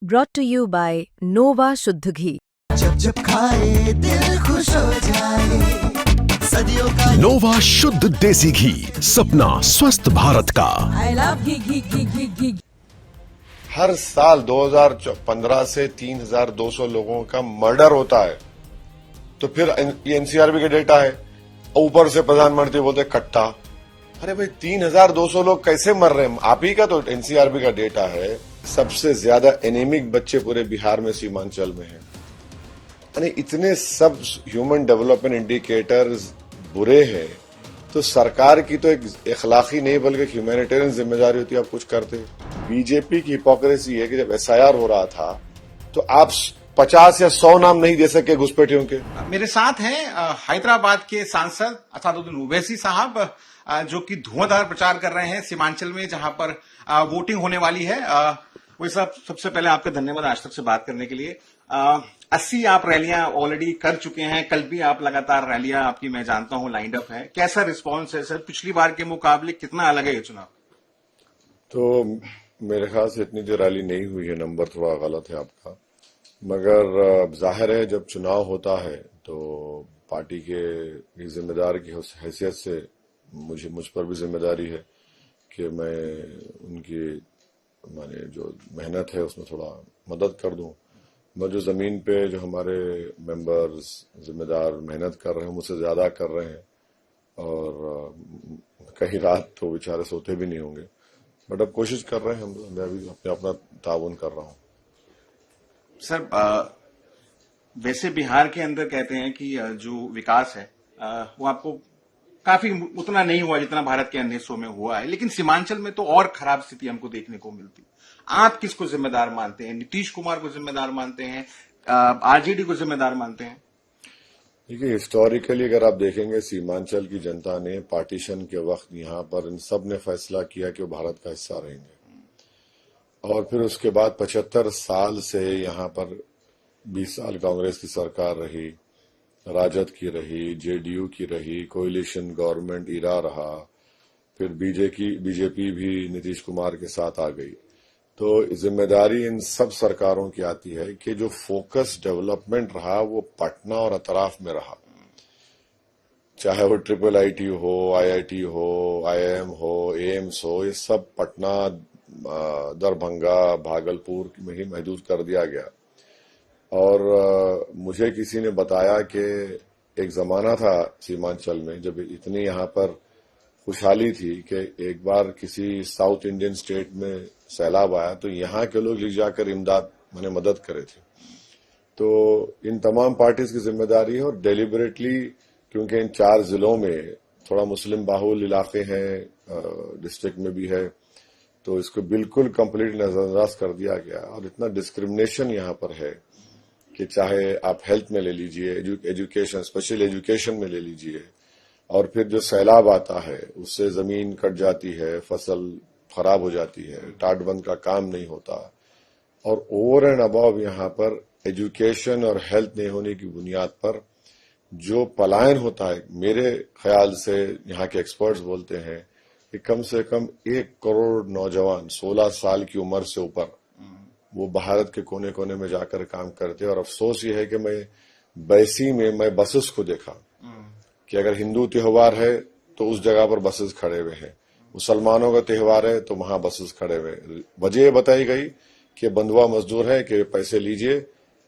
brought to you by Nova शुद्ध घी। जब जब खाए दिल खुश हो जाए, सदियों का नोवा शुद्ध देसी घी, सपना स्वस्थ भारत का। I love घी। हर साल 2015 से 3,200 लोगों का मर्डर होता है। तो फिर ये एनसीआरबी का डेटा है, ऊपर से प्रधानमंत्री बोलते कट्टा। अरे भाई 3,200 लोग कैसे मर रहे हैं? आप ही का तो एनसीआरबी का डेटा है। सबसे ज्यादा एनीमिक बच्चे पूरे बिहार में सीमांचल में हैं। यानी इतने सब ह्यूमन डेवलपमेंट इंडिकेटर्स बुरे हैं, तो सरकार की तो एक इखलाकी नहीं बल्कि ह्यूमैनिटेरियन जिम्मेदारी होती है, आप कुछ करते। बीजेपी की हिपोक्रेसी है कि जब एसआईआर हो रहा था तो आप 50 या 100 नाम नहीं दे सके घुसपैठियों के। मेरे साथ हैं हैदराबाद के सांसद असदुद्दीन ओवैसी साहब, जो कि धुआंधार प्रचार कर रहे हैं सीमांचल में, जहां पर वोटिंग होने वाली है। वही साहब, सबसे पहले आपका धन्यवाद आज तक से बात करने के लिए। 80 आप रैलियां ऑलरेडी कर चुके हैं, कल भी आप लगातार रैलियां आपकी मैं जानता हूं लाइंड अप है। कैसा रिस्पांस है सर? पिछली बार के मुकाबले कितना अलग है ये चुनाव? तो मेरे ख्याल से इतनी जो रैली नहीं हुई है, नंबर थोड़ा गलत है आपका, मगर जाहिर है जब चुनाव होता है तो पार्टी के जिम्मेदार की हैसियत से मुझ पर भी जिम्मेदारी है कि मैं उनकी माने जो मेहनत है उसमें थोड़ा मदद कर दूं। मैं जो जमीन पे जो हमारे मेंबर्स जिम्मेदार मेहनत कर रहे हैं मुझसे ज्यादा कर रहे हैं, और कहीं रात तो बेचारे सोते भी नहीं होंगे, बट अब कोशिश कर रहे हैं हम। मैं भी अपना ताउन कर रहा हूं। सर, वैसे बिहार के अंदर कहते हैं कि जो विकास है वो आपको काफी उतना नहीं हुआ जितना भारत के अन्य हिस्सों में हुआ है, लेकिन सीमांचल में तो और खराब स्थिति हमको देखने को मिलती। आप किसको जिम्मेदार मानते हैं? नीतीश कुमार को जिम्मेदार मानते हैं, आरजेडी को जिम्मेदार मानते हैं? देखिए, हिस्टोरिकली अगर आप देखेंगे, सीमांचल की जनता ने पार्टीशन के वक्त यहाँ पर इन सब ने फैसला किया कि वो भारत का हिस्सा रहेंगे, और फिर उसके बाद 75 साल से यहाँ पर 20 साल कांग्रेस की सरकार रही, राजद की रही, जेडीयू की रही, कोएलिशन गवर्नमेंट इरा रहा, फिर बीजेपी भी नीतीश कुमार के साथ आ गई। तो जिम्मेदारी इन सब सरकारों की आती है कि जो फोकस डेवलपमेंट रहा वो पटना और अतराफ में रहा, चाहे वो IIIT हो, IIT हो, IIM हो, एम्स हो, ये सब पटना, दरभंगा, भागलपुर में ही महदूद कर दिया गया। और मुझे किसी ने बताया कि एक जमाना था सीमांचल में जब इतनी यहाँ पर खुशहाली थी कि एक बार किसी साउथ इंडियन स्टेट में सैलाब आया तो यहाँ के लोग लिख जाकर इमदाद मैंने मदद करे थे। तो इन तमाम पार्टीज की जिम्मेदारी है, और डेलिबरेटली, क्योंकि इन 4 जिलों में थोड़ा मुस्लिम बाहुल इलाके हैं, डिस्ट्रिक्ट में भी है, तो इसको बिल्कुल कंप्लीट नजरअंदाज कर दिया गया। और इतना डिस्क्रिमिनेशन यहाँ पर है कि चाहे आप हेल्थ में ले लीजिए, एजुकेशन, स्पेशल एजुकेशन में ले लीजिए, और फिर जो सैलाब आता है उससे जमीन कट जाती है, फसल खराब हो जाती है, टाटबंद का काम नहीं होता, और ओवर एंड अबव यहाँ पर एजुकेशन और हेल्थ नहीं होने की बुनियाद पर जो पलायन होता है, मेरे ख्याल से यहाँ के एक्सपर्ट्स बोलते हैं कि कम से कम 1 करोड़ नौजवान 16 साल की उम्र से ऊपर वो भारत के कोने कोने में जाकर काम करते हैं। और अफसोस ये है कि मैं बैसी में मैं बसेस को देखा कि अगर हिंदू त्योहार है तो उस जगह पर बसेस खड़े हुए हैं, मुसलमानों का त्योहार है तो वहां बसेस खड़े हुए। वजह बताई गई कि बंधुआ मजदूर है कि पैसे लीजिए,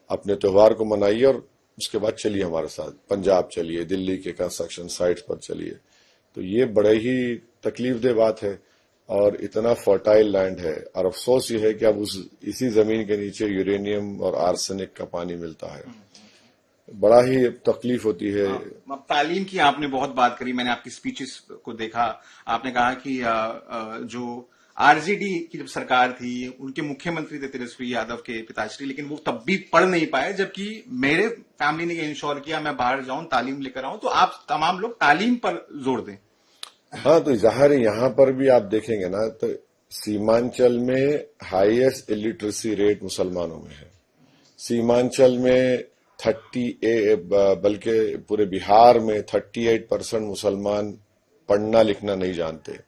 अपने त्योहार को मनाइए और उसके बाद चलिए हमारे साथ, पंजाब चलिए, दिल्ली के कंस्ट्रक्शन साइट्स पर चलिए। तो ये बड़े ही तकलीफदेह बात है, और इतना फर्टाइल लैंड है, और अफसोस ये है कि अब इसी जमीन के नीचे यूरेनियम और आर्सेनिक का पानी मिलता है। बड़ा ही तकलीफ होती है। तालीम की आपने बहुत बात करी, मैंने आपकी स्पीचेस को देखा। आपने कहा कि जो आरजेडी की जब सरकार थी उनके मुख्यमंत्री थे तेजस्वी यादव के पिताश्री, लेकिन वो तब भी पढ़ नहीं पाए, जबकि मेरे फैमिली ने ये इंश्योर किया मैं बाहर जाऊं, तालीम लेकर आऊं। तो आप तमाम लोग तालीम पर जोर दें। हाँ, तो जाहिर है यहाँ पर भी आप देखेंगे ना, तो सीमांचल में हाईएस्ट इलिटरेसी रेट मुसलमानों में है। सीमांचल में 38, बल्कि पूरे बिहार में 38% मुसलमान पढ़ना लिखना नहीं जानते।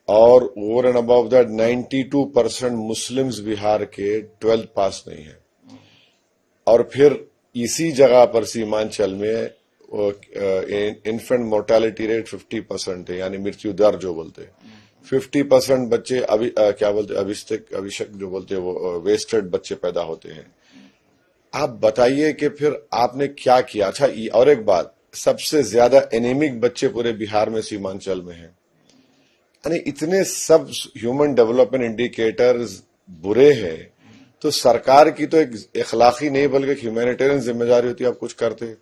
और over and above that 92% Muslims Bihar के 12th पास नहीं है। और फिर इसी जगह पर सीमांचल में इन्फेंट मोर्टेलिटी रेट 50% है, यानी मृत्यु दर जो बोलते हैं 50% बच्चे क्या बोलते अभिषेक जो बोलते हैं वो वेस्टेड बच्चे पैदा होते हैं। आप बताइए कि फिर आपने क्या किया। अच्छा, और एक बात, सबसे ज्यादा एनीमिक बच्चे पूरे बिहार में सीमांचल में हैं। यानी इतने सब ह्यूमन डेवलपमेंट इंडिकेटर्स बुरे हैं, तो सरकार की तो एक इखलाकी नहीं बल्कि ह्यूमैनिटेरियन जिम्मेदारी होती है आप कुछ करते।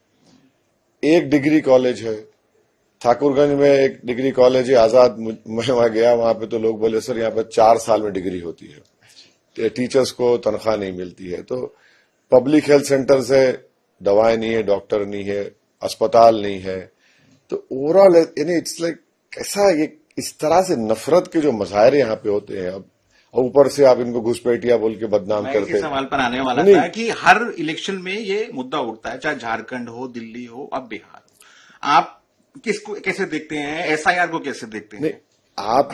एक डिग्री कॉलेज है ठाकुरगंज में, एक डिग्री कॉलेज है आजाद। मैं वहां गया, वहां पे तो लोग बोले सर यहाँ पे 4 साल में डिग्री होती है, टीचर्स को तनख्वाह नहीं मिलती है। तो पब्लिक हेल्थ सेंटर से दवाएं नहीं है, डॉक्टर नहीं है, अस्पताल नहीं है। तो ओवरऑल यानी इट्स लाइक कैसा ये इस तरह से नफरत के जो मजाहरे यहाँ पे होते हैं। अब ऊपर से आप इनको घुसपैठिया बोल के बदनाम करते हैं। सवाल पर आने वाला था कि हर इलेक्शन में ये मुद्दा उठता है, चाहे झारखंड हो, दिल्ली हो, अब बिहार हो। आप किसको कैसे देखते हैं, एसआईआर को कैसे देखते हैं? नहीं, आप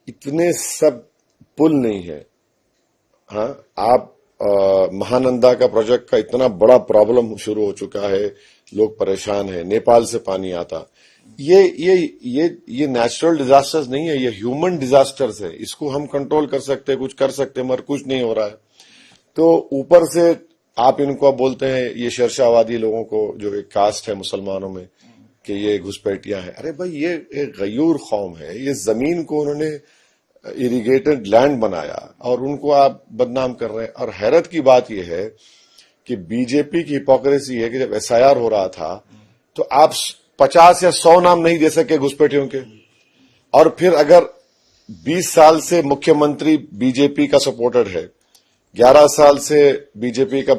इतने सब पुल नहीं है। हाँ, आप महानंदा का प्रोजेक्ट का इतना बड़ा प्रॉब्लम शुरू हो चुका है, लोग परेशान हैं, नेपाल से पानी आता। ये नेचुरल डिजास्टर्स नहीं है, ये ह्यूमन डिजास्टर्स है। इसको हम कंट्रोल कर सकते हैं, कुछ कर सकते हैं, मगर कुछ नहीं हो रहा है। तो ऊपर से आप इनको बोलते हैं ये शेरशाहवादी लोगों को, जो एक कास्ट है मुसलमानों में, कि ये घुसपैठियां हैं। अरे भाई, ये एक गयूर कौम है, ये जमीन को उन्होंने इरिगेटेड लैंड बनाया और उनको आप बदनाम कर रहे हैं। और हैरत की बात यह है कि बीजेपी की हिपोक्रेसी है कि जब एसआईआर हो रहा था तो आप 50 या 100 नाम नहीं दे सके घुसपैठियों के, और फिर अगर 20 साल से मुख्यमंत्री बीजेपी का सपोर्टेड है, 11 साल से बीजेपी की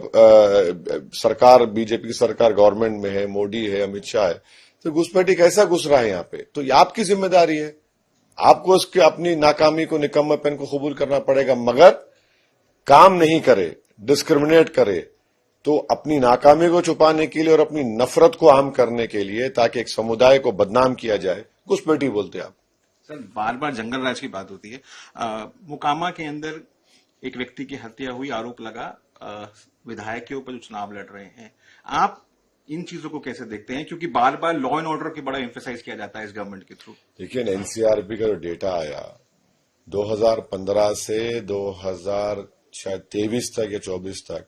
सरकार गवर्नमेंट में है, मोदी है, अमित शाह है, तो घुसपैठी कैसा घुस रहा है यहाँ पे? तो ये आपकी जिम्मेदारी है, आपको उसके अपनी नाकामी को, निकम्मेपन को कबूल करना पड़ेगा। मगर काम नहीं करे, डिस्क्रिमिनेट करे, तो अपनी नाकामी को छुपाने के लिए और अपनी नफरत को आम करने के लिए, ताकि एक समुदाय को बदनाम किया जाए, घुसपैठी बोलते आप। सर, बार बार जंगल राज की बात होती है। मोकामा के अंदर एक व्यक्ति की हत्या हुई, आरोप लगा विधायक के ऊपर जो चुनाव लड़ रहे हैं। आप इन चीजों को कैसे देखते हैं, क्योंकि बार बार लॉ एंड ऑर्डर की बड़ा एम्फेसाइज किया जाता है इस गवर्नमेंट के थ्रू? देखिए, एनसीआरबी का जो डेटा आया 2015 से 2023 तक या 24 तक,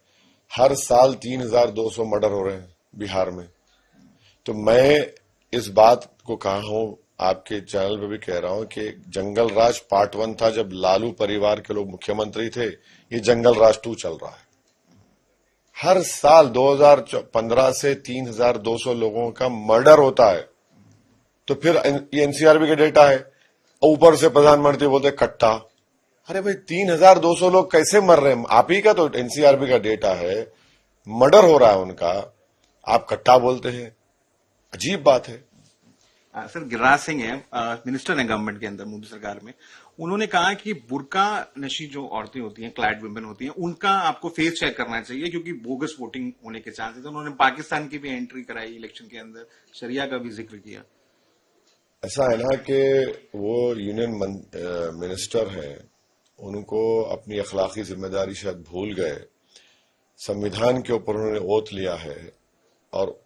हर साल 3200 मर्डर हो रहे हैं बिहार में। तो मैं इस बात को कहा हूं, आपके चैनल पे भी कह रहा हूं कि जंगल राज पार्ट 1 था जब लालू परिवार के लोग मुख्यमंत्री थे, ये जंगल राज 2 चल रहा है। हर साल 2015 से 3200 लोगों का मर्डर होता है। तो फिर ये एनसीआरबी का डेटा है, ऊपर से प्रधानमंत्री बोलते कट्टा। अरे भाई, 3200 लोग कैसे मर रहे हैं? आप ही का तो एनसीआरबी का डेटा है, मर्डर हो रहा है उनका, आप कट्टा बोलते हैं। अजीब बात है। सर, गिरिराज सिंह है, मिनिस्टर है गवर्नमेंट के अंदर, मोदी सरकार में। उन्होंने कहा कि बुर्का नशी जो औरतें होती हैं, क्लैड वुमेन होती हैं, उनका आपको फेस चेक करना चाहिए क्योंकि बोगस वोटिंग होने के चांसेस। उन्होंने पाकिस्तान की भी एंट्री कराई इलेक्शन के अंदर, शरिया का भी जिक्र किया। ऐसा है ना कि वो यूनियन मिनिस्टर हैं, उनको अपनी अखलाकी जिम्मेदारी शायद भूल गए। संविधान के ऊपर उन्होंने ओथ लिया है, और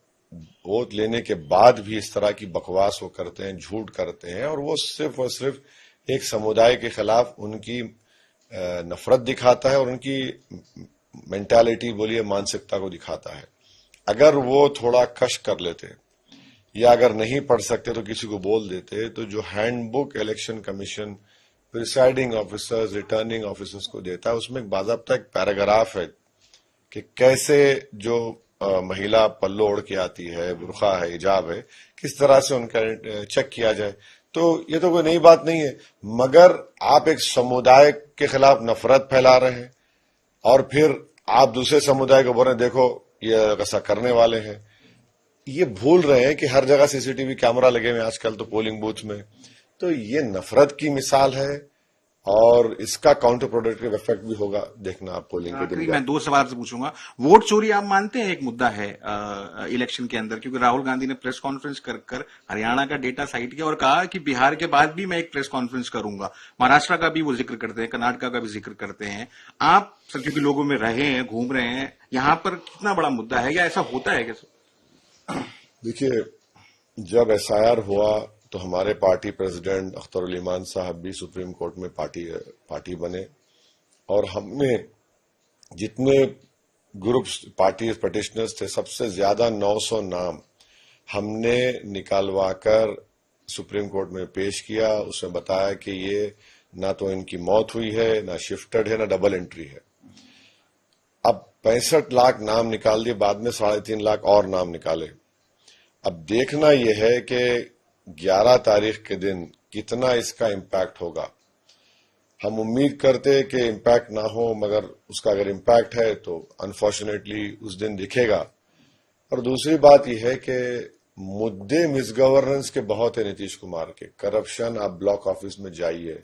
ओथ लेने के बाद भी इस तरह की बकवास वो करते हैं, झूठ करते हैं, और वो सिर्फ और सिर्फ एक समुदाय के खिलाफ उनकी नफरत दिखाता है और उनकी मेंटालिटी, बोलिए मानसिकता को दिखाता है। अगर वो थोड़ा कश कर लेते या अगर नहीं पढ़ सकते तो किसी को बोल देते, तो जो handbook election commission presiding officers, returning officers को देता है, उसमें एक बाज़ाब्ता एक पैराग्राफ है कि कैसे जो महिला पल्लो ओढ़ के आती है, बुर्का है, हिजाब है, किस तरह से उनका चेक किया जाए। तो ये तो कोई नई बात नहीं है, मगर आप एक समुदाय के खिलाफ नफरत फैला रहे हैं और फिर आप दूसरे समुदाय को बोल रहे हैं देखो ये ऐसा करने वाले हैं। ये भूल रहे हैं कि हर जगह सीसीटीवी कैमरा लगे हुए आजकल तो पोलिंग बूथ में। तो ये नफरत की मिसाल है, और इसका काउंटर प्रोडक्टिव इफेक्ट भी होगा, देखना आप पोलिंग के दिन। मैं 2 सवाल आपसे पूछूंगा। वोट चोरी आप मानते हैं एक मुद्दा है इलेक्शन के अंदर, क्योंकि राहुल गांधी ने प्रेस कॉन्फ्रेंस कर हरियाणा का डेटा साइट किया और कहा कि बिहार के बाद भी मैं एक प्रेस कॉन्फ्रेंस करूंगा। महाराष्ट्र का भी वो जिक्र करते हैं, कर्नाटक का भी जिक्र करते हैं। आप सर क्योंकि लोगों में रहे हैं, घूम रहे हैं, यहाँ पर कितना बड़ा मुद्दा है या ऐसा होता है कैसे? देखिए, जब एसआईआर हुआ तो हमारे पार्टी प्रेसिडेंट अख्तर ईमान साहब भी सुप्रीम कोर्ट में पार्टी बने और हमने जितने ग्रुप्स पार्टी पिटिशनर्स थे सबसे ज्यादा 900 नाम हमने निकालवाकर सुप्रीम कोर्ट में पेश किया। उसमें बताया कि ये ना तो इनकी मौत हुई है, ना शिफ्टेड है, ना डबल एंट्री है। अब 65 लाख नाम निकाल दिए, बाद में 3.5 लाख और नाम निकाले। अब देखना यह है कि 11 तारीख के दिन कितना इसका इम्पैक्ट होगा। हम उम्मीद करते कि इम्पैक्ट ना हो, मगर उसका अगर इम्पैक्ट है तो अनफॉर्चुनेटली उस दिन दिखेगा। और दूसरी बात यह है कि मुद्दे मिसगवर्नेंस के बहुत है नीतीश कुमार के। करप्शन, आप ब्लॉक ऑफिस में जाइए,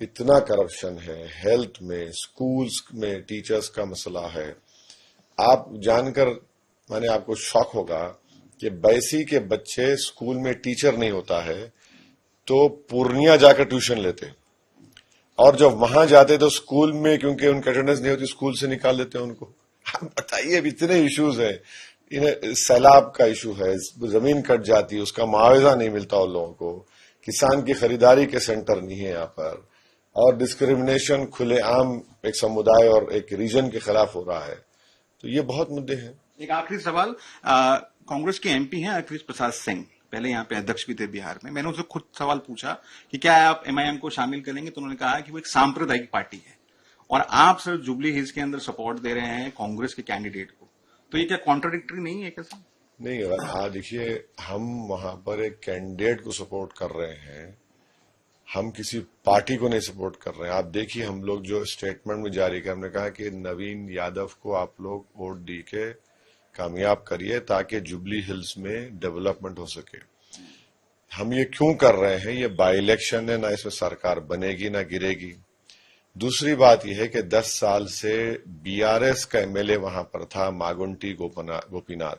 इतना करप्शन है, हेल्थ में, स्कूल्स में टीचर्स का मसला है। आप जानकर माने आपको शॉक होगा कि बैसी के बच्चे स्कूल में टीचर नहीं होता है तो पूर्णिया जाकर ट्यूशन लेते, और जब वहां जाते तो स्कूल में क्योंकि उनकी अटेंडेंस नहीं होती स्कूल से निकाल देते हैं उनको। आप बताइए, इतने इश्यूज हैं। इन्हें सैलाब का इशू है, जमीन कट जाती है, उसका मुआवजा नहीं मिलता उन लोगों को, किसान की खरीदारी के सेंटर नहीं है यहाँ पर, और डिस्क्रिमिनेशन खुलेआम एक समुदाय और एक रीजन के खिलाफ हो रहा है। तो ये बहुत मुद्दे हैं। एक आखिरी सवाल, कांग्रेस के एमपी हैं अखिलेश प्रसाद सिंह, पहले यहाँ पे अध्यक्ष भी थे बिहार में। मैंने उनसे खुद सवाल पूछा कि क्या आप एमआईएम को शामिल करेंगे, तो उन्होंने कहा कि वो एक सांप्रदायिक पार्टी है और आप सर जुबली हिल्स के अंदर सपोर्ट दे रहे हैं कांग्रेस के कैंडिडेट को, तो ये क्या कॉन्ट्राडिक्टरी नहीं है कैसा? नहीं, हाँ देखिए, हम वहां पर एक कैंडिडेट को सपोर्ट कर रहे हैं, हम किसी पार्टी को नहीं सपोर्ट कर रहे हैं। आप देखिए, हम लोग जो स्टेटमेंट में जारी किया, हमने कहा कि नवीन यादव को आप लोग वोट दी के कामयाब करिए ताकि जुबली हिल्स में डेवलपमेंट हो सके। हम ये क्यों कर रहे हैं? ये बाई इलेक्शन है, ना इसमें सरकार बनेगी ना गिरेगी। दूसरी बात यह है कि 10 साल से बीआरएस का एमएलए वहां पर था, मागुंटी गोपीनाथ,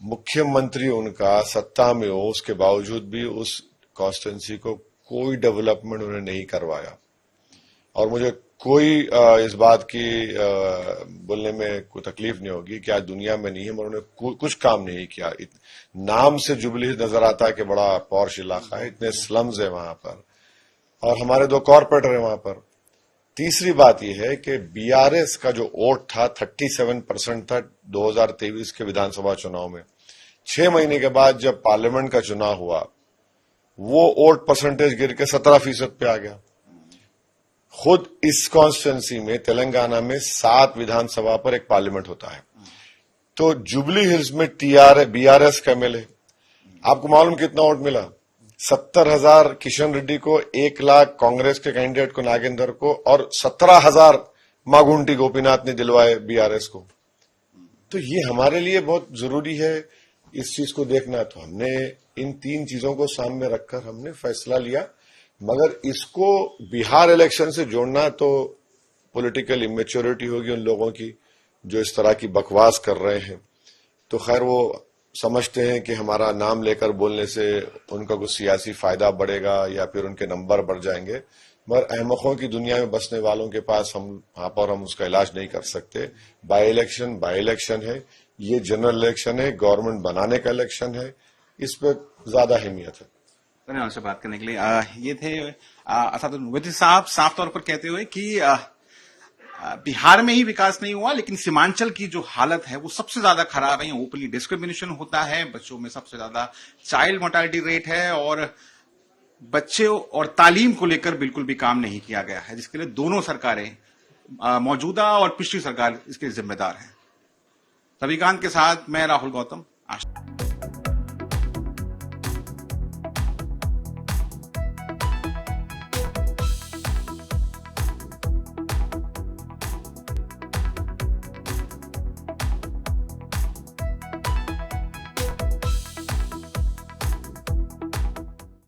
मुख्यमंत्री उनका सत्ता में हो, उसके बावजूद भी उस कॉन्स्टिट्यूंसी को कोई डेवलपमेंट उन्होंने नहीं करवाया। और मुझे कोई इस बात की बोलने में कोई तकलीफ नहीं होगी कि आज दुनिया में नहीं है, मगर उन्होंने कुछ काम नहीं किया। नाम से जुबली नजर आता है कि बड़ा पॉश इलाका है, इतने स्लम्स है वहां पर, और हमारे 2 कॉर्पोरेटर है वहां पर। तीसरी बात यह है कि बीआरएस का जो वोट था 37% था 2023 के विधानसभा चुनाव में। 6 महीने के बाद जब पार्लियामेंट का चुनाव हुआ, वो वोट परसेंटेज गिर के 17% पे आ गया। खुद इस कॉन्स्टिट्यूंसी में तेलंगाना में 7 विधानसभा पर एक पार्लियामेंट होता है। तो जुबली हिल्स में बीआरएस का एमएलए, आपको मालूम कितना वोट मिला? 70,000 किशन रेड्डी को, 1 लाख कांग्रेस के कैंडिडेट को नागेंद्र को, और 17,000 मागुंटी गोपीनाथ ने दिलवाए बीआरएस को। तो ये हमारे लिए बहुत जरूरी है इस चीज को देखना। तो हमने इन 3 चीजों को सामने रखकर हमने फैसला लिया, मगर इसको बिहार इलेक्शन से जोड़ना तो पॉलिटिकल इमेच्योरिटी होगी उन लोगों की जो इस तरह की बकवास कर रहे हैं। तो खैर, वो समझते हैं कि हमारा नाम लेकर बोलने से उनका कुछ सियासी फायदा बढ़ेगा या फिर उनके नंबर बढ़ जाएंगे, मगर अहमकों की दुनिया में बसने वालों के पास हम वहां पर हम उसका इलाज नहीं कर सकते। बाई इलेक्शन है, ये जनरल इलेक्शन है, गवर्नमेंट बनाने का इलेक्शन है, इस पर ज्यादा अहमियत है। धन्यवाद से बात करने के लिए। ये थे असदुद्दीन ओवैसी साहब, साफ तौर पर कहते हुए कि बिहार में ही विकास नहीं हुआ, लेकिन सीमांचल की जो हालत है वो सबसे ज्यादा खराब है। यहाँ ओपनली डिस्क्रिमिनेशन होता है, बच्चों में सबसे ज्यादा चाइल्ड मोर्टालिटी रेट है, और बच्चों और तालीम को लेकर बिल्कुल भी काम नहीं किया गया है, जिसके लिए दोनों सरकारें, मौजूदा और पिछली सरकार, इसके जिम्मेदार हैं। रविकांत के साथ मैं राहुल गौतम।